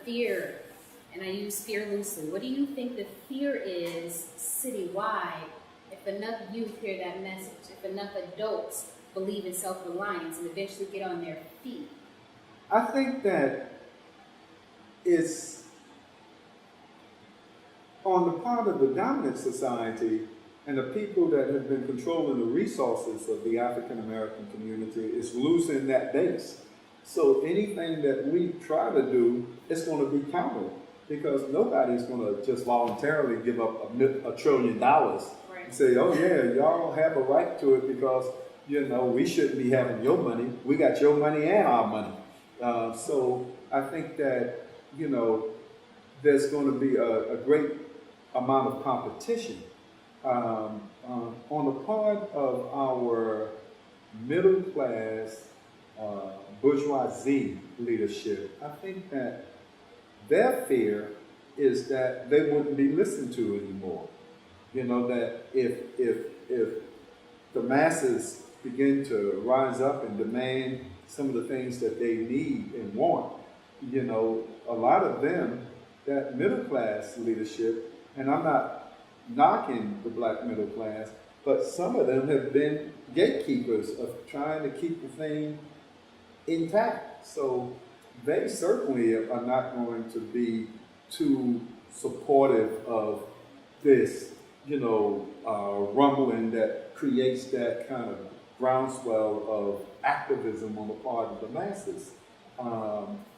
fear, and I use fear loosely, what do you think the fear is citywide if enough youth hear that message, if enough adults believe in self-reliance and eventually get on their feet? I think that it's on the part of the dominant society and the people that have been controlling the resources of the African American community is losing that base. So anything that we try to do, it's going to be countered because nobody's going to just voluntarily give up $1 trillion and say, oh yeah, y'all have a right to it because, we shouldn't be having your money. We got your money and our money. So I think that, there's going to be a great amount of competition. On the part of our middle class bourgeoisie leadership, I think that their fear is that they wouldn't be listened to anymore. That if the masses begin to rise up and demand some of the things that they need and want, a lot of them, that middle class leadership, and I'm not knocking the black middle class, but some of them have been gatekeepers of trying to keep the thing intact. So they certainly are not going to be too supportive of this, rumbling that creates that kind of groundswell of activism on the part of the masses.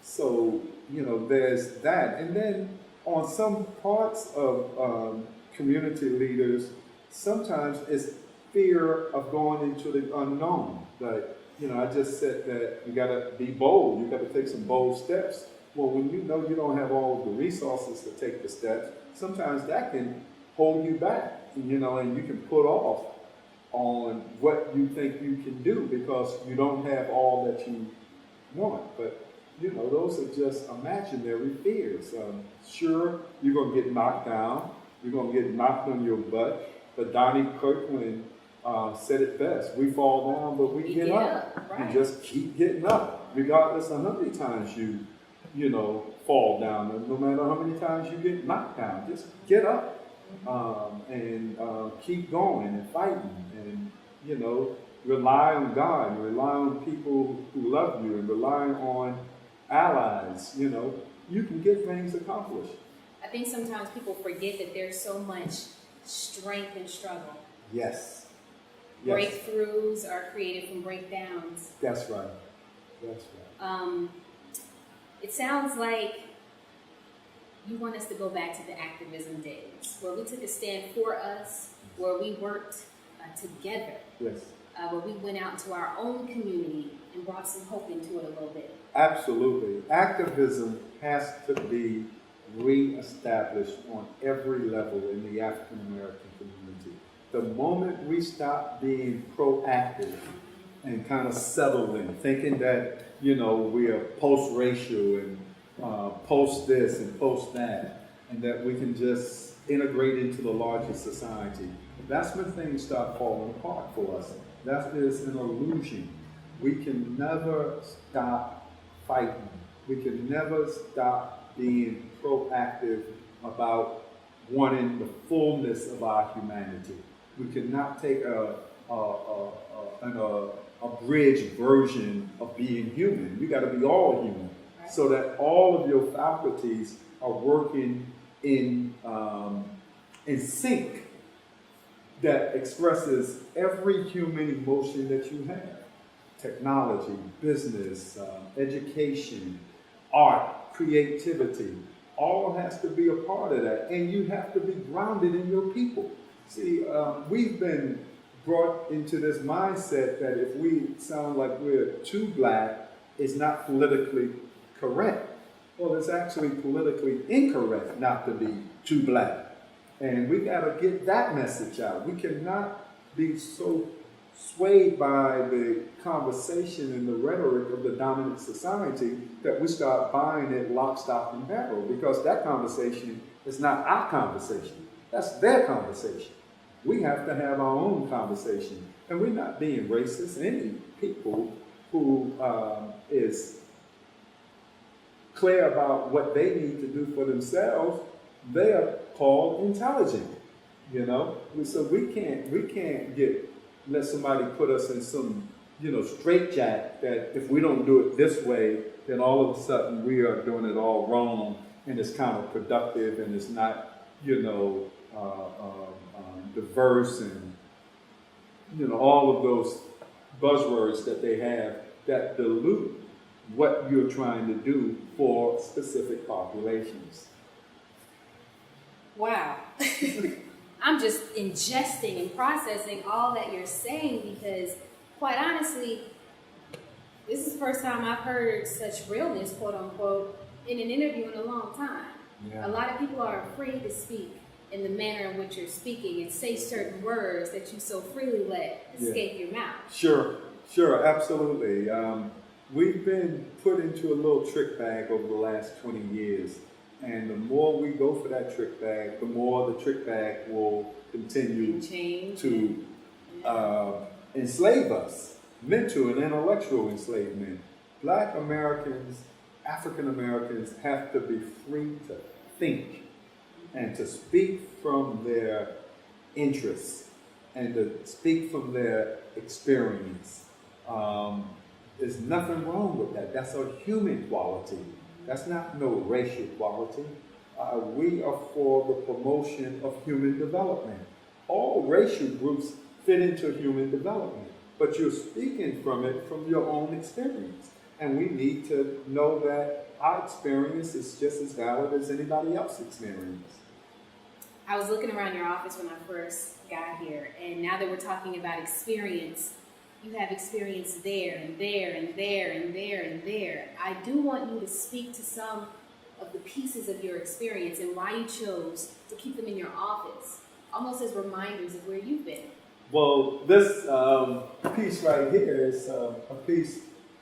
So, there's that. And then on some parts of community leaders, sometimes it's fear of going into the unknown. Like, I just said that you got to be bold. You got to take some bold steps. Well, when you know you don't have all of the resources to take the steps, sometimes that can hold you back, and you can put off on what you think you can do because you don't have all that you want. But, those are just imaginary fears. Sure, you're going to get knocked down. You're going to get knocked on your butt. But Donnie Kirkland said it best. We fall down, but we get up. Right. And just keep getting up, regardless of how many times you fall down. And no matter how many times you get knocked down, just get up and keep going and fighting. And, rely on God, rely on people who love you, and rely on allies. You can get things accomplished. I think sometimes people forget that there's so much strength in struggle. Yes. Breakthroughs are created from breakdowns. That's right. It sounds like you want us to go back to the activism days, where we took a stand for us, where we worked together. Yes. Where we went out into our own community and brought some hope into it a little bit. Absolutely. Activism has to be reestablished on every level in the African American community. The moment we stop being proactive and kind of settling, thinking that, we are post-racial and post this and post that, and that we can just integrate into the larger society, that's when things start falling apart for us. That is an illusion. We can never stop fighting. We can never stop being proactive about wanting the fullness of our humanity. We cannot take a abridged version of being human. We got to be all human, so that all of your faculties are working in sync, that expresses every human emotion that you have. Technology, business, education, art, creativity, all has to be a part of that. And you have to be grounded in your people. See, we've been brought into this mindset that if we sound like we're too black, it's not politically correct. Well, it's actually politically incorrect not to be too black. And we got to get that message out. We cannot be so swayed by the conversation and the rhetoric of the dominant society that we start buying it lock, stock, and barrel, because that conversation is not our conversation. That's their conversation. We have to have our own conversation. And we're not being racist. Any people who is clear about what they need to do for themselves, they are called intelligent. You know, so we can't let somebody put us in some straitjacket that if we don't do it this way, then all of a sudden we are doing it all wrong and it's counterproductive and it's not diverse and all of those buzzwords that they have that dilute what you're trying to do for specific populations. Wow. I'm just ingesting and processing all that you're saying because, quite honestly, this is the first time I've heard such realness, quote unquote, in an interview in a long time. Yeah. A lot of people are afraid to speak in the manner in which you're speaking and say certain words that you so freely let escape your mouth. Sure, absolutely. We've been put into a little trick bag over the last 20 years. And the more we go for that trick bag, the more the trick bag will continue to enslave us, mental and intellectual enslavement. Black Americans, African Americans have to be free to think and to speak from their interests and to speak from their experience. There's nothing wrong with that. That's a human quality. That's not no racial quality. We are for the promotion of human development. All racial groups fit into human development, but you're speaking from it from your own experience. And we need to know that our experience is just as valid as anybody else's experience. I was looking around your office when I first got here, and now that we're talking about experience, you have experience there and there and there and there and there. I do want you to speak to some of the pieces of your experience and why you chose to keep them in your office, almost as reminders of where you've been. Well, this piece right here is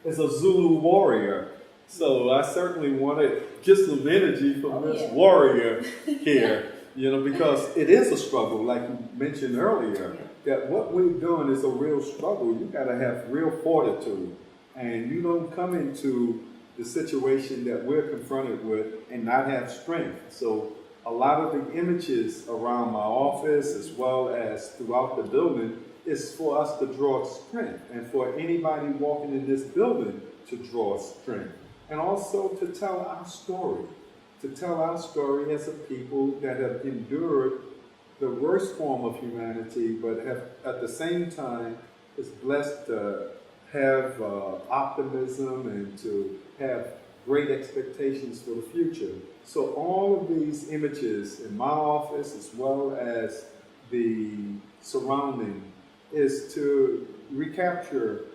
is a Zulu warrior. So I certainly wanted just some energy from this warrior here, because it is a struggle, like you mentioned earlier. That what we're doing is a real struggle. You got to have real fortitude, and you don't come into the situation that we're confronted with and not have strength. So a lot of the images around my office, as well as throughout the building, is for us to draw strength, and for anybody walking in this building to draw strength, and also to tell our story as a people that have endured the worst form of humanity, but have at the same time is blessed to have optimism and to have great expectations for the future. So all of these images in my office, as well as the surrounding, is to recapture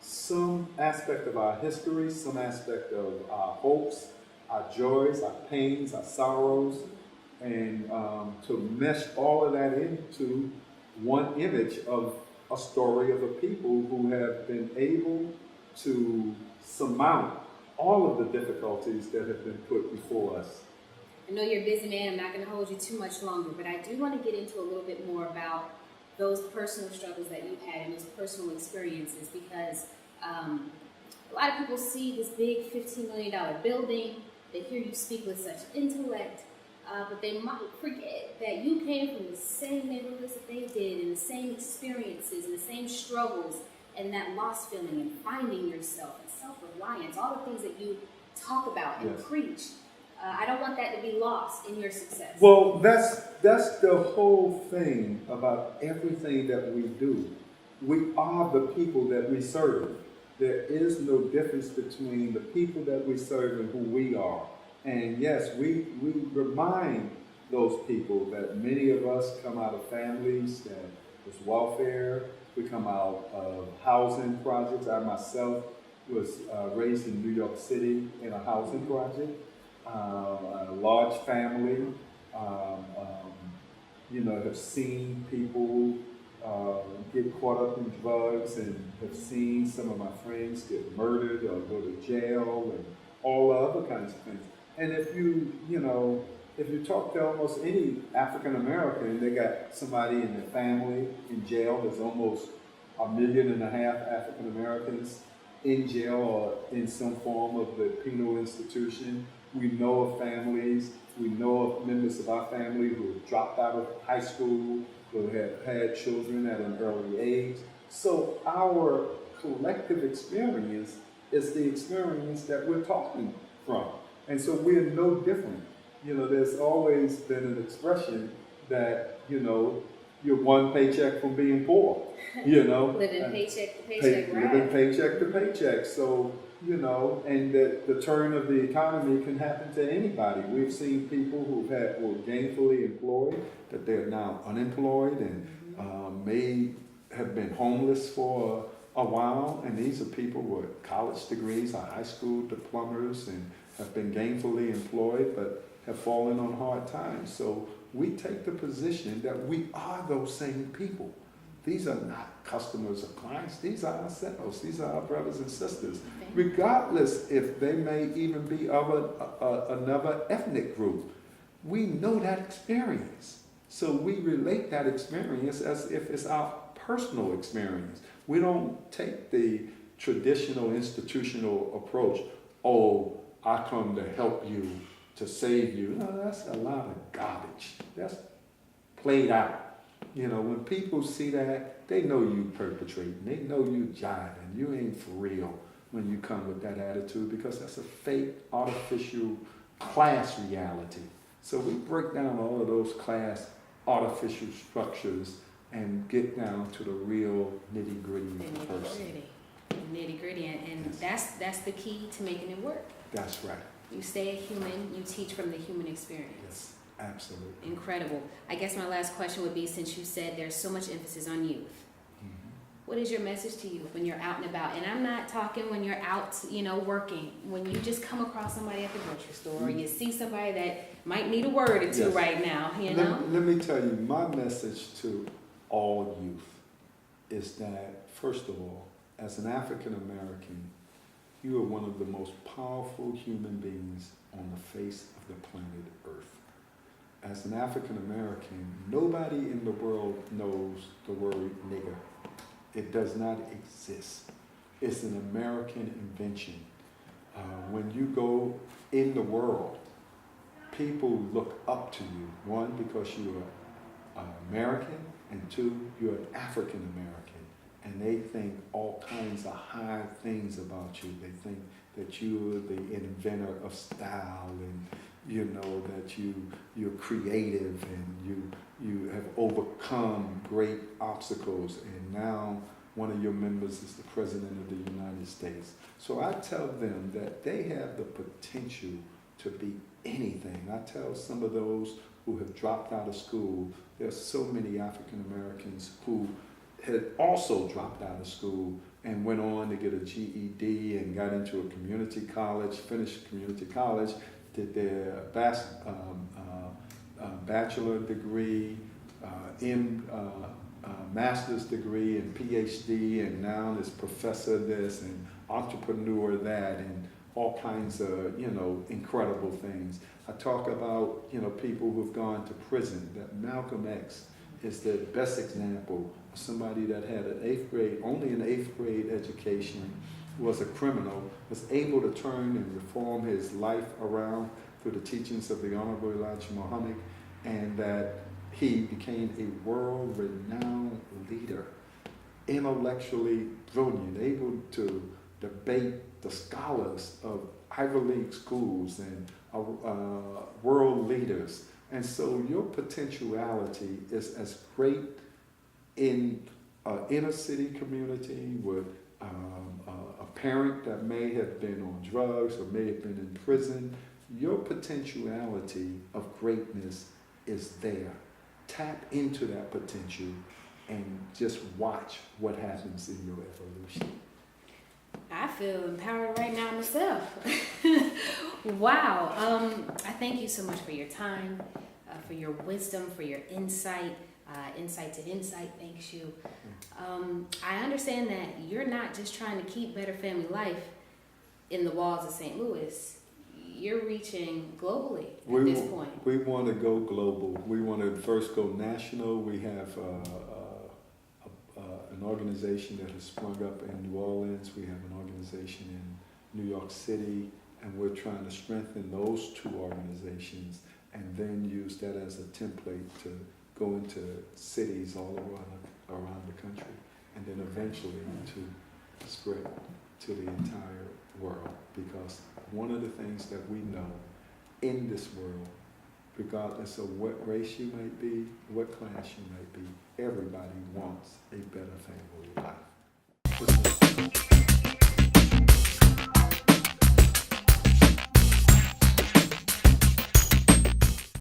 some aspect of our history, some aspect of our hopes, our joys, our pains, our sorrows, and to mesh all of that into one image of a story of a people who have been able to surmount all of the difficulties that have been put before us. I know you're a busy man. I'm not going to hold you too much longer, but I do want to get into a little bit more about those personal struggles that you've had and those personal experiences, because a lot of people see this big $15 million building, they hear you speak with such intellect, but they might forget that you came from the same neighborhoods that they did, and the same experiences and the same struggles, and that lost feeling and finding yourself and self-reliance, all the things that you talk about and preach. I don't want that to be lost in your success. Well, that's the whole thing about everything that we do. We are the people that we serve. There is no difference between the people that we serve and who we are. And yes, we remind those people that many of us come out of families that was welfare. We come out of housing projects. I myself was raised in New York City in a housing project. A large family, have seen people get caught up in drugs, and have seen some of my friends get murdered or go to jail, and all the other kinds of things. And if you talk to almost any African American, they got somebody in their family in jail. There's almost 1.5 million African Americans in jail or in some form of the penal institution. We know of families, we know of members of our family who have dropped out of high school, who have had children at an early age. So our collective experience is the experience that we're talking from. And so we're no different. There's always been an expression that, you're one paycheck from being poor, Living paycheck to paycheck, right? Living paycheck to paycheck. So, and the turn of the economy can happen to anybody. We've seen people who were gainfully employed, that they're now unemployed and may have been homeless for a while. And these are people with college degrees or high school diplomas and have been gainfully employed, but have fallen on hard times. So we take the position that we are those same people. These are not customers or clients. These are ourselves. These are our brothers and sisters, regardless if they may even be of another ethnic group. We know that experience. So we relate that experience as if it's our personal experience. We don't take the traditional institutional approach, oh, I come to help you, to save you. No, that's a lot of garbage. That's played out. When people see that, they know you perpetrating. They know you jiving. You ain't for real when you come with that attitude, because that's a fake, artificial class reality. So we break down all of those class, artificial structures and get down to the real nitty-gritty of the person. Nitty-gritty, and that's the key to making it work. That's right. You stay a human, you teach from the human experience. Yes, absolutely. Incredible. I guess my last question would be, since you said there's so much emphasis on youth, what is your message to youth when you're out and about? And I'm not talking when you're out, working. When you just come across somebody at the grocery store, or you see somebody that might need a word or two right now, Let me tell you, my message to all youth is that, first of all, as an African American, you are one of the most powerful human beings on the face of the planet Earth. As an African American, nobody in the world knows the word nigger. It does not exist. It's an American invention. When you go in the world, people look up to you. One, because you are American, and two, you're an African American. And they think all kinds of high things about you. They think that you're the inventor of style, and that you're creative, and you have overcome great obstacles, and now one of your members is the President of the United States. So I tell them that they have the potential to be anything. I tell some of those who have dropped out of school, there's so many African Americans who had also dropped out of school and went on to get a GED and got into a community college, finished community college, did their bachelor degree, master's degree, and PhD, and now is professor this and entrepreneur that, and all kinds of incredible things. I talk about people who've gone to prison. That Malcolm X is the best example of somebody that had only an eighth grade education, was a criminal, was able to turn and reform his life around through the teachings of the Honorable Elijah Muhammad, and that he became a world-renowned leader, intellectually brilliant, able to debate the scholars of Ivy League schools and world leaders. And so your potentiality is as great in an inner city community with a parent that may have been on drugs or may have been in prison. Your potentiality of greatness is there. Tap into that potential and just watch what happens in your evolution. I feel empowered right now myself. Wow. I thank you so much for your time, for your wisdom, for your insight. Insight to insight, thanks you. I understand that you're not just trying to keep better family life in the walls of St. Louis. You're reaching globally at this point. We want to go global. We want to first go national. We have an organization that has sprung up in New Orleans. We have an organization in New York City, and we're trying to strengthen those two organizations and then use that as a template to go into cities all around the country, and then eventually to spread to the entire world. Because one of the things that we know in this world, regardless of what race you might be, what class you might be, everybody wants a better family life.